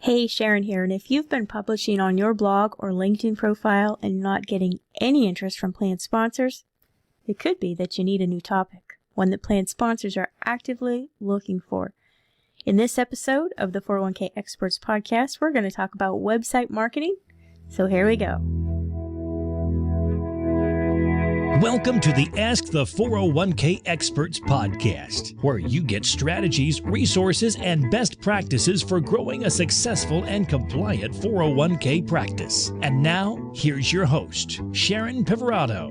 Hey, Sharon here, and if you've been publishing on your blog or LinkedIn profile and not getting any interest from plan sponsors, it could be that you need a new topic, one that plan sponsors are actively looking for. In this episode of the 401k Experts podcast, we're going to talk about website marketing, so here we go. Welcome to the Ask the 401k Experts podcast, where you get strategies, resources, and best practices for growing a successful and compliant 401k practice. And now, here's your host, Sharon Pivirotto.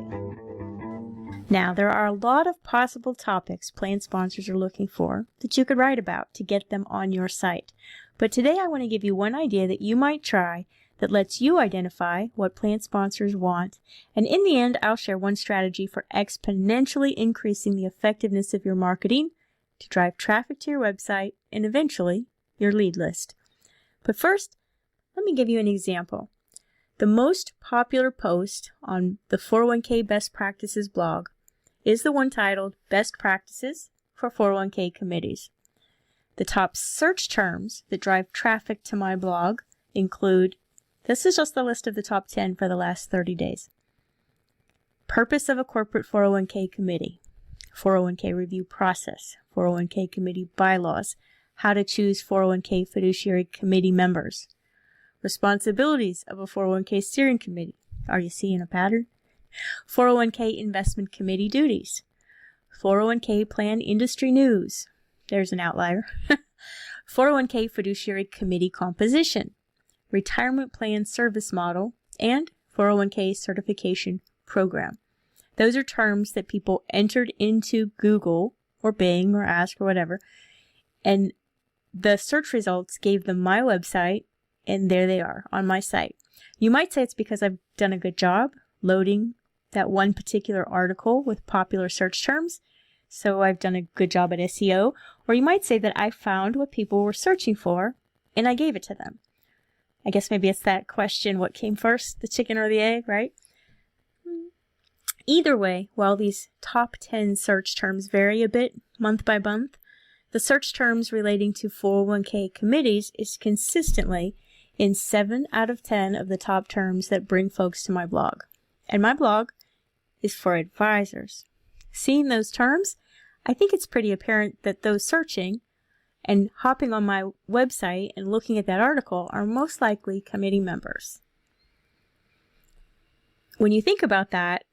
Now, there are a lot of possible topics plan sponsors are looking for that you could write about to get them on your site. But today I want to give you one idea that you might try that lets you identify what plan sponsors want. And in the end, I'll share one strategy for exponentially increasing the effectiveness of your marketing to drive traffic to your website and eventually your lead list. But first, let me give you an example. The most popular post on the 401k Best Practices blog is the one titled Best Practices for 401k Committees. The top search terms that drive traffic to my blog include, this is just the list of the top 10 for the last 30 days. Purpose of a corporate 401k committee, 401k review process, 401k committee bylaws, how to choose 401k fiduciary committee members, responsibilities of a 401k steering committee. Are you seeing a pattern? 401k investment committee duties, 401k plan industry news. There's an outlier. 401k fiduciary committee composition, retirement plan service model, and 401k certification program. Those are terms that people entered into Google or Bing or Ask or whatever, and the search results gave them my website, and there they are on my site. You might say it's because I've done a good job loading that one particular article with popular search terms, so I've done a good job at SEO, or you might say that I found what people were searching for, and I gave it to them. I guess maybe it's that question, what came first, the chicken or the egg, right? Either way, while these top 10 search terms vary a bit month by month, the search terms relating to 401k committees is consistently in 7 out of 10 of the top terms that bring folks to my blog. And my blog is for advisors. Seeing those terms, I think it's pretty apparent that those searching and hopping on my website and looking at that article are most likely committee members. When you think about that,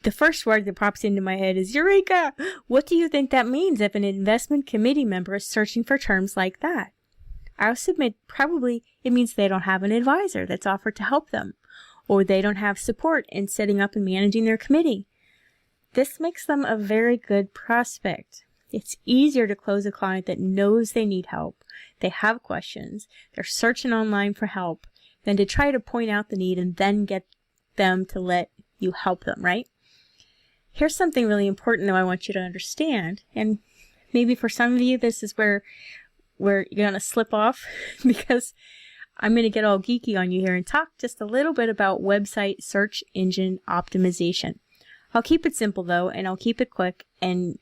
the first word that pops into my head is Eureka! What do you think that means if an investment committee member is searching for terms like that? I'll submit probably it means they don't have an advisor that's offered to help them, or they don't have support in setting up and managing their committee. This makes them a very good prospect. It's easier to close a client that knows they need help, they have questions, they're searching online for help, than to try to point out the need and then get them to let you help them, right? Here's something really important that I want you to understand, and maybe for some of you this is where you're going to slip off because I'm going to get all geeky on you here and talk just a little bit about website search engine optimization. I'll keep it simple though, and I'll keep it quick, and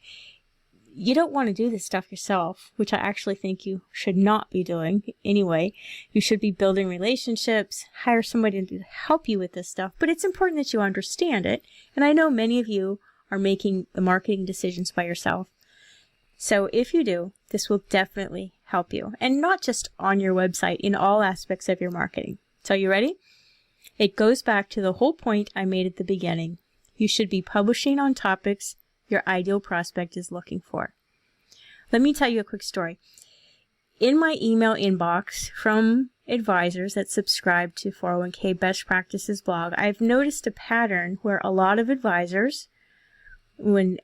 you don't want to do this stuff yourself, which I actually think you should not be doing anyway. You should be building relationships, hire somebody to help you with this stuff, but it's important that you understand it. And I know many of you are making the marketing decisions by yourself. So if you do, this will definitely help you. And not just on your website, in all aspects of your marketing. So you ready? It goes back to the whole point I made at the beginning. You should be publishing on topics your ideal prospect is looking for. Let me tell you a quick story. In my email inbox from advisors that subscribe to 401k Best Practices blog, I've noticed a pattern where a lot of advisors, when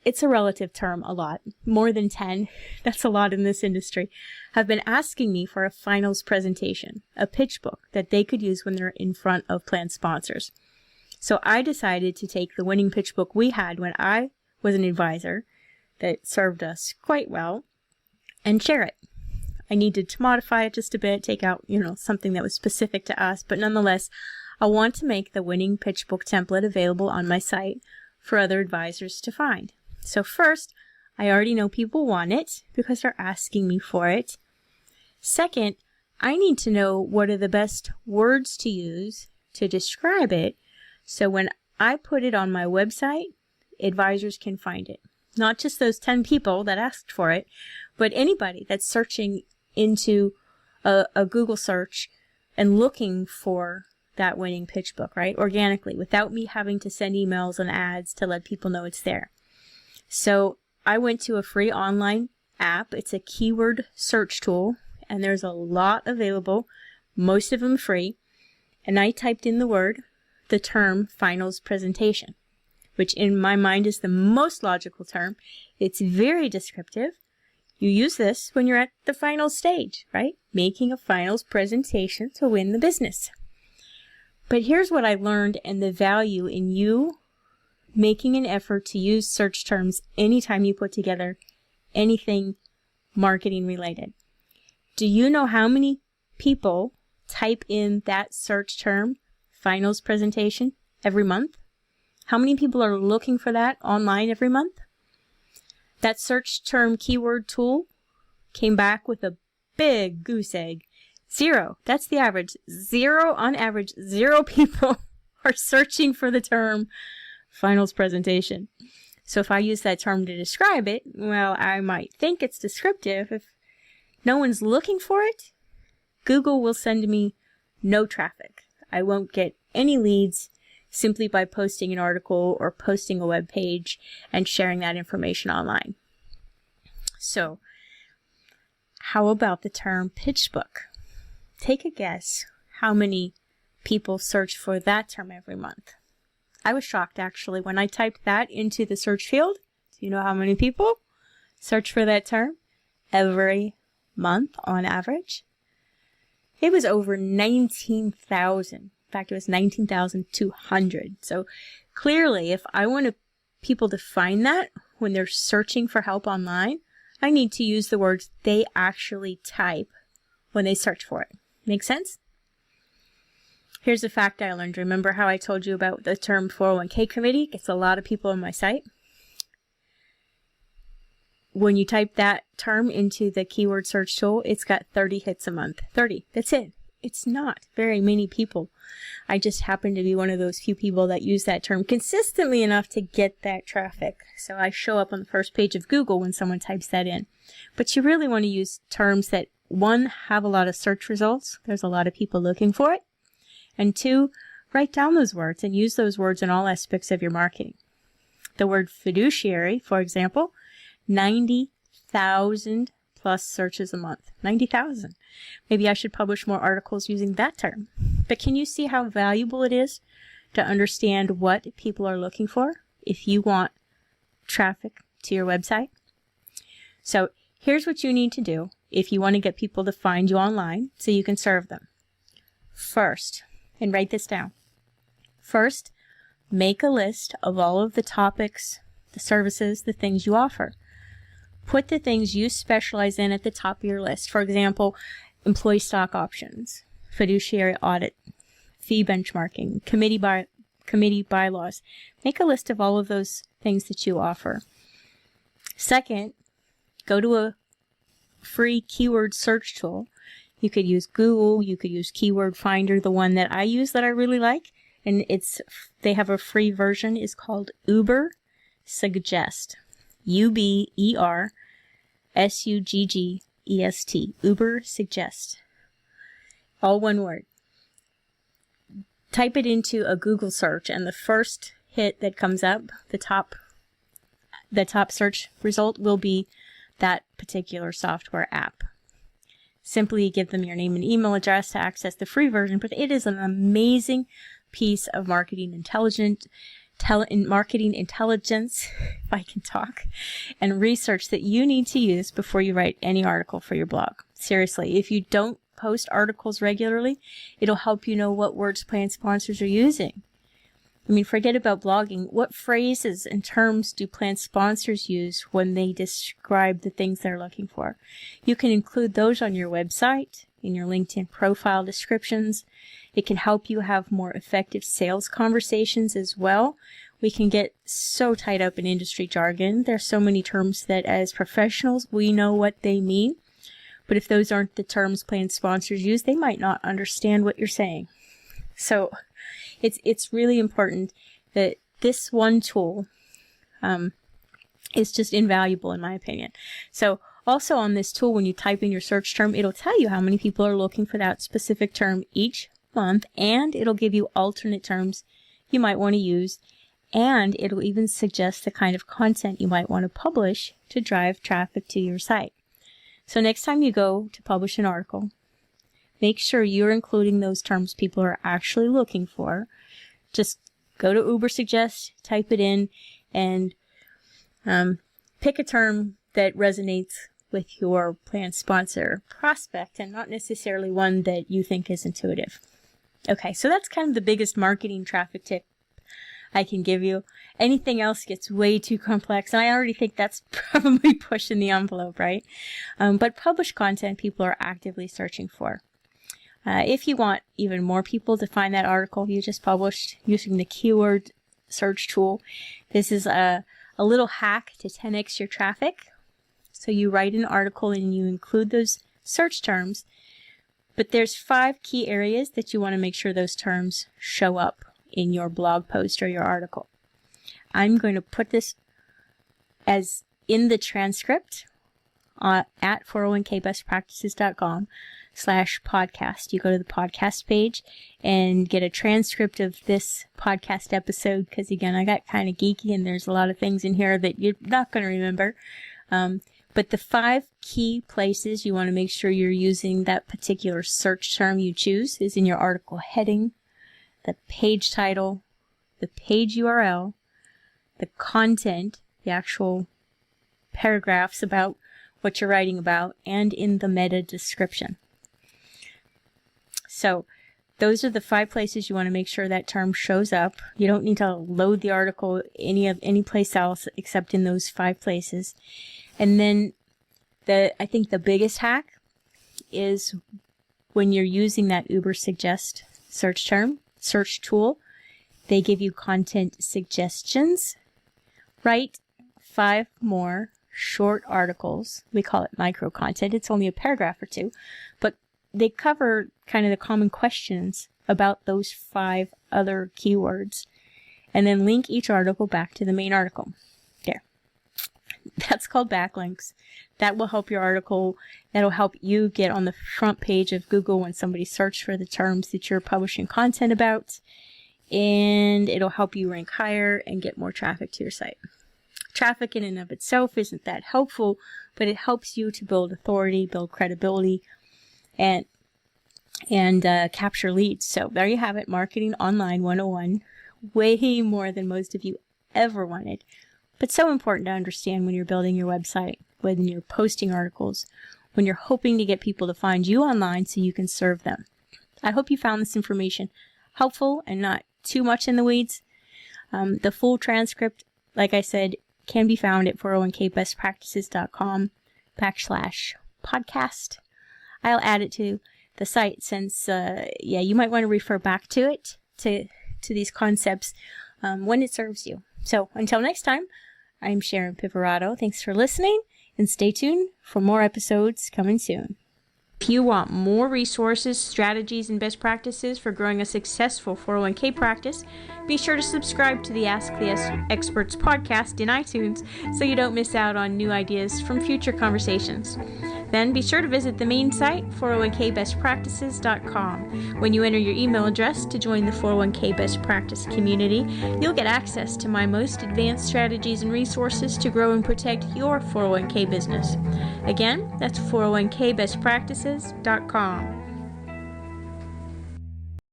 it's a relative term, a lot, more than 10, that's a lot in this industry, have been asking me for a finals presentation, a pitch book that they could use when they're in front of plan sponsors. So I decided to take the winning pitch book we had when I was an advisor that served us quite well and share it. I needed to modify it just a bit, take out, something that was specific to us, but nonetheless, I want to make the winning pitch book template available on my site for other advisors to find. So first, I already know people want it because they're asking me for it. Second, I need to know what are the best words to use to describe it, so when I put it on my website, advisors can find it. Not just those 10 people that asked for it, but anybody that's searching into a Google search and looking for that winning pitch book, right? Organically, without me having to send emails and ads to let people know it's there. So I went to a free online app. It's a keyword search tool, and there's a lot available, most of them free. And I typed in the term finals presentation, which in my mind is the most logical term. It's very descriptive. You use this when you're at the final stage, right? Making a finals presentation to win the business. But here's what I learned, and the value in you making an effort to use search terms anytime you put together anything marketing related. Do you know how many people type in that search term, finals presentation, every month? How many people are looking for that online every month? That search term keyword tool came back with a big goose egg. 0. That's the average. 0 on average. 0 people are searching for the term finals presentation. So if I use that term to describe it, well, I might think it's descriptive. If no one's looking for it, Google will send me no traffic. I won't get any leads simply by posting an article or posting a web page and sharing that information online. So, how about the term pitch book? Take a guess how many people search for that term every month. I was shocked actually when I typed that into the search field. Do you know how many people search for that term every month on average? It was over 19,000. In fact, it was 19,200. So clearly, if I want people to find that when they're searching for help online, I need to use the words they actually type when they search for it. Make sense? Here's a fact I learned. Remember how I told you about the term 401k committee? It gets a lot of people on my site. When you type that term into the keyword search tool, it's got 30 hits a month. 30. That's it. It's not very many people. I just happen to be one of those few people that use that term consistently enough to get that traffic. So I show up on the first page of Google when someone types that in. But you really want to use terms that, 1, have a lot of search results. There's a lot of people looking for it. And 2, write down those words and use those words in all aspects of your marketing. The word fiduciary, for example, 90,000 plus searches a month. 90,000. Maybe I should publish more articles using that term. But can you see how valuable it is to understand what people are looking for if you want traffic to your website? So here's what you need to do if you want to get people to find you online so you can serve them. First, and write this down. First, make a list of all of the topics, the services, the things you offer. Put the things you specialize in at the top of your list. For example, employee stock options, fiduciary audit, fee benchmarking, committee bylaws. Make a list of all of those things that you offer. Second, go to a free keyword search tool. You could use Google, you could use Keyword Finder. The one that I use that I really like, and they have a free version, is called Uber Suggest. UberSuggest. Uber Suggest. All one word. Type it into a Google search, and the first hit that comes up, the top search result will be that particular software app. Simply give them your name and email address to access the free version, but it is an amazing piece of marketing intelligence, if I can talk, and research that you need to use before you write any article for your blog. Seriously, if you don't post articles regularly, it'll help you know what words plan sponsors are using. I mean, forget about blogging. What phrases and terms do plan sponsors use when they describe the things they're looking for? You can include those on your website, in your LinkedIn profile descriptions. It can help you have more effective sales conversations as well. We can get so tied up in industry jargon. There's so many terms that as professionals, we know what they mean. But if those aren't the terms plan sponsors use, they might not understand what you're saying. So it's really important that this one tool is just invaluable in my opinion. So also on this tool, when you type in your search term, it'll tell you how many people are looking for that specific term each month, and it'll give you alternate terms you might want to use, and it'll even suggest the kind of content you might want to publish to drive traffic to your site. So next time you go to publish an article, make sure you're including those terms people are actually looking for. Just go to Ubersuggest, type it in, and pick a term that resonates with your plan sponsor prospect and not necessarily one that you think is intuitive. Okay, so that's kind of the biggest marketing traffic tip I can give you. Anything else gets way too complex, and I already think that's probably pushing the envelope, right? But publish content people are actively searching for. If you want even more people to find that article you just published using the keyword search tool, this is a little hack to 10x your traffic. So you write an article and you include those search terms, but there's 5 key areas that you want to make sure those terms show up in your blog post or your article. I'm going to put this as in the transcript at 401kbestpractices.com/podcast. You go to the podcast page and get a transcript of this podcast episode, because again, I got kind of geeky and there's a lot of things in here that you're not going to remember. But the 5 key places you want to make sure you're using that particular search term you choose is in your article heading, the page title, the page URL, the content, the actual paragraphs about what you're writing about, and in the meta description. So those are the 5 places you want to make sure that term shows up. You don't need to load the article any place else except in those 5 places. And then I think the biggest hack is when you're using that Ubersuggest search tool, they give you content suggestions. Write 5 more short articles. We call it micro content. It's only a paragraph or 2, but they cover kind of the common questions about those 5 other keywords, and then link each article back to the main article. There. That's called backlinks. That will help your article. That'll help you get on the front page of Google when somebody searches for the terms that you're publishing content about, and it'll help you rank higher and get more traffic to your site. Traffic in and of itself isn't that helpful, but it helps you to build authority, build credibility, and capture leads. So there you have it, Marketing Online 101. Way more than most of you ever wanted, but so important to understand when you're building your website, when you're posting articles, when you're hoping to get people to find you online so you can serve them. I hope you found this information helpful and not too much in the weeds. The full transcript, like I said, can be found at 401kbestpractices.com/podcast. I'll add it to the site since, you might want to refer back to it, to these concepts when it serves you. So until next time, I'm Sharon Pivirotto. Thanks for listening, and stay tuned for more episodes coming soon. If you want more resources, strategies, and best practices for growing a successful 401k practice, be sure to subscribe to the Ask the Experts podcast in iTunes so you don't miss out on new ideas from future conversations. Then be sure to visit the main site, 401kbestpractices.com. When you enter your email address to join the 401k Best Practice community, you'll get access to my most advanced strategies and resources to grow and protect your 401k business. Again, that's 401kbestpractices.com.